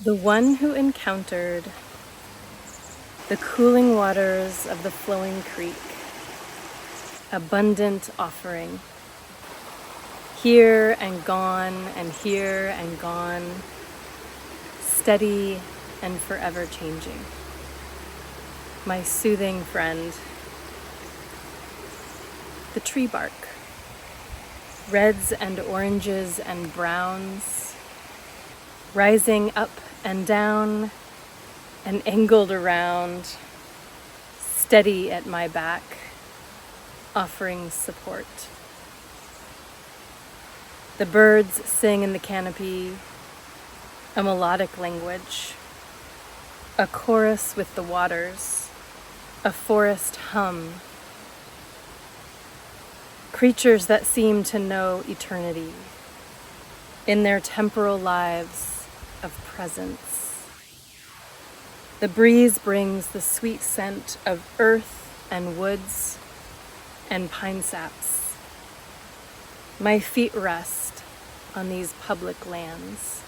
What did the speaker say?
The one who encountered the cooling waters of the flowing creek, abundant offering, here and gone and here and gone, steady and forever changing. My soothing friend, the tree bark, reds and oranges and browns, rising up and down and angled around, steady at my back, offering support. The birds sing in the canopy, a melodic language, a chorus with the waters, a forest hum. Creatures that seem to know eternity in their temporal lives of presence. The breeze brings the sweet scent of earth and woods and pine saps. My feet rest on these public lands.